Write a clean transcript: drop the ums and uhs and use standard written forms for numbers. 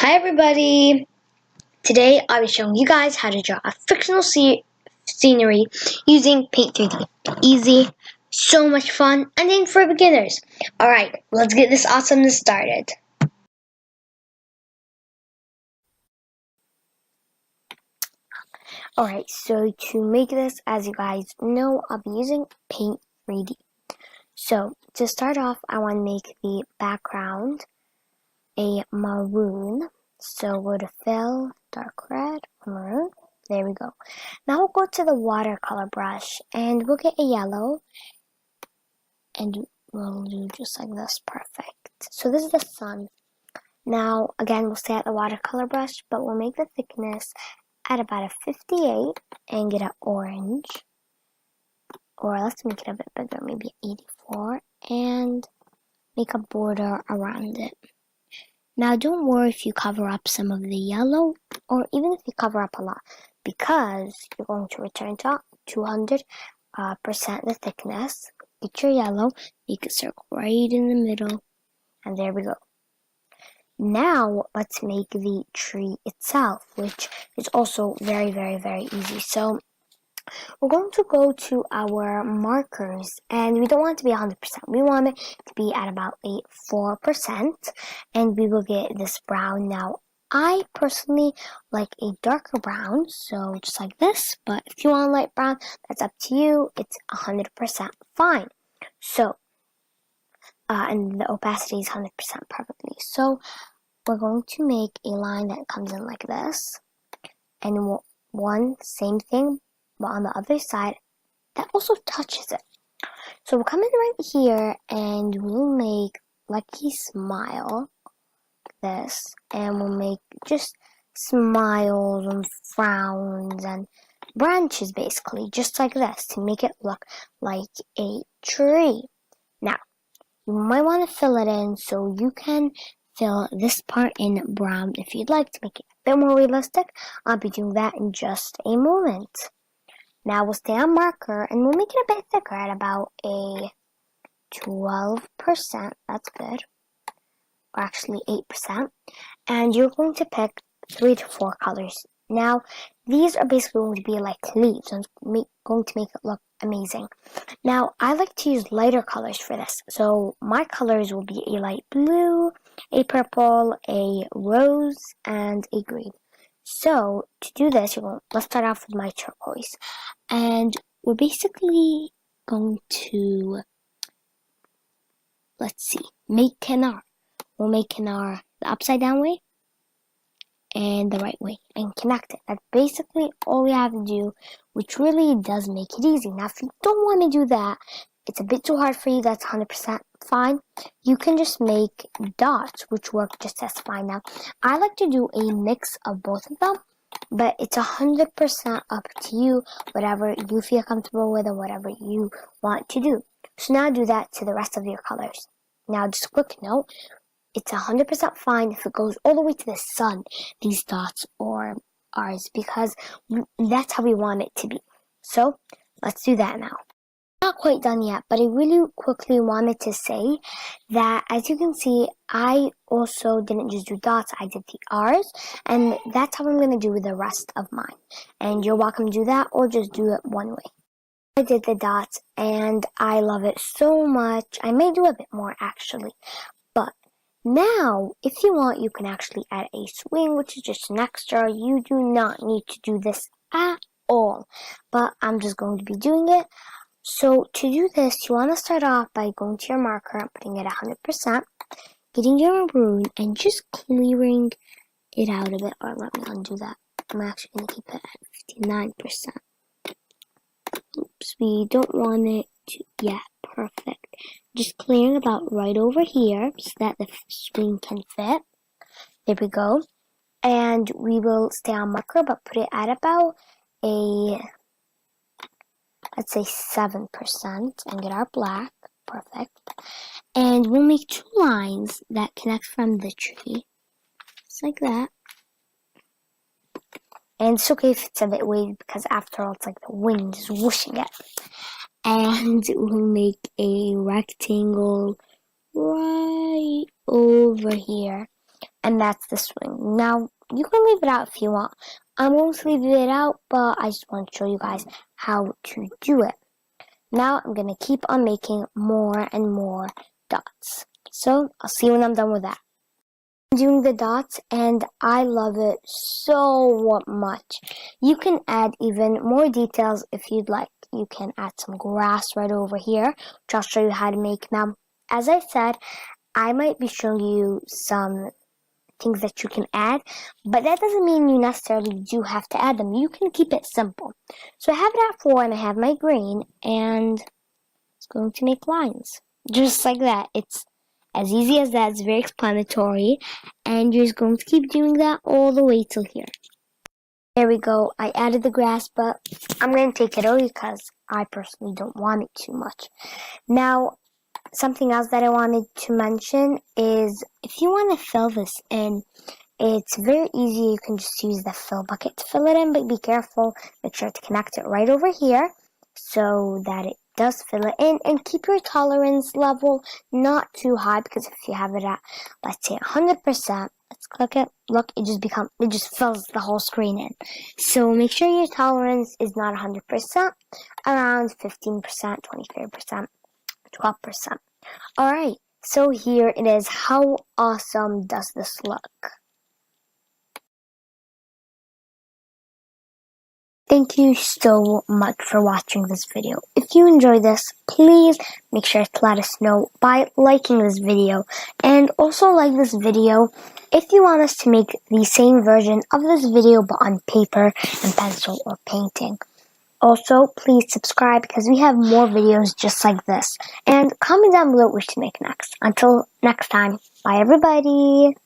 Hi everybody! Today I'll be showing you guys how to draw a fictional scenery using Paint 3D. Easy, so much fun, and aimed for beginners. Alright, let's get this awesomeness started. Alright, so to make this, as you guys know, I'll be using Paint 3D. So to start off, I want to make the background a maroon. So go to fill, dark red, maroon. There we go. Now we'll go to the watercolor brush and we'll get a yellow and we'll do just like this. Perfect. So this is the sun. Now again, we'll stay at the watercolor brush, but we'll make the thickness at about a 58 and get an orange. Or let's make it a bit bigger, maybe 84, and make a border around it. Now don't worry if you cover up some of the yellow, or even if you cover up a lot, because you're going to return to 200% the thickness. Get your yellow, make a circle right in the middle, and there we go. Now let's make the tree itself, which is also very, very, very easy. So we're going to go to our markers, and we don't want it to be 100%. We want it to be at about 4%, and we will get this brown. Now, I personally like a darker brown, so just like this, but if you want a light brown, that's up to you. It's 100% fine. So, and the opacity is 100% perfectly. So, we're going to make a line that comes in like this, and same thing, but on the other side, that also touches it. So we'll come in right here and we'll make Lucky smile, like this, and we'll make just smiles and frowns and branches basically, just like this, to make it look like a tree. Now, you might want to fill it in, so you can fill this part in brown if you'd like to make it a bit more realistic. I'll be doing that in just a moment. Now we'll stay on marker and we'll make it a bit thicker at about a 12%. That's good. Or actually 8%. And you're going to pick 3 to 4 colors. Now, these are basically going to be like leaves and going to make it look amazing. Now, I like to use lighter colors for this. So my colors will be a light blue, a purple, a rose, and a green. So to do this, let's start off with my turquoise. And we're basically going to, let's see, make Kenar. We'll make Kenar the upside down way and the right way and connect it. That's basically all we have to do, which really does make it easy. Now, if you don't want to do that, it's a bit too hard for you, that's 100% fine. You can just make dots, which work just as fine. Now, I like to do a mix of both of them, but it's 100% up to you, whatever you feel comfortable with or whatever you want to do. So now do that to the rest of your colors. Now, just a quick note, it's 100% fine if it goes all the way to the sun, these dots or ours, because that's how we want it to be. So let's do that now. Not quite done yet, but I really quickly wanted to say that, as you can see, I also didn't just do dots, I did the R's, and that's how I'm going to do the rest of mine. And you're welcome to do that, or just do it one way. I did the dots, and I love it so much. I may do a bit more, actually. But now, if you want, you can actually add a swing, which is just an extra. You do not need to do this at all, but I'm just going to be doing it. So to do this, you want to start off by going to your marker and putting it at 100%, getting your maroon and just clearing it out a bit. Or let me undo that. I'm actually going to keep it at 59%. Oops, we don't want it to, yeah, perfect. Just clearing about right over here so that the swing can fit. There we go. And we will stay on marker, but put it at about let's say 7% and get our black. Perfect. And we'll make 2 lines that connect from the tree. Just like that. And it's okay if it's a bit wavy because after all, it's like the wind is whooshing it. And we'll make a rectangle right over here. and that's the swing. Now, you can leave it out if you want. I'm going to leave it out, but I just want to show you guys how to do it. Now, I'm going to keep on making more and more dots. So, I'll see you when I'm done with that. I'm doing the dots, and I love it so much. You can add even more details if you'd like. You can add some grass right over here, which I'll show you how to make. Now, as I said, I might be showing you some things that you can add, but that doesn't mean you necessarily do have to add them. You can keep it simple. So I have it at 4, and I have my green, and it's going to make lines. Just like that. It's as easy as that. It's very explanatory, and you're just going to keep doing that all the way till here. There we go. I added the grass, but I'm going to take it out because I personally don't want it too much. Now, something else that I wanted to mention is if you want to fill this in, it's very easy. You can just use the fill bucket to fill it in, but be careful. Make sure to connect it right over here so that it does fill it in, and keep your tolerance level not too high, because if you have it at, let's say, 100%, let's click it. Look, it just fills the whole screen in. So make sure your tolerance is not 100%, around 15%, 25%, 12%. Alright, so here it is. How awesome does this look? Thank you so much for watching this video. If you enjoyed this, please make sure to let us know by liking this video. And also like this video if you want us to make the same version of this video but on paper and pencil or painting. Also, please subscribe because we have more videos just like this. And comment down below what we should make next. Until next time, bye everybody!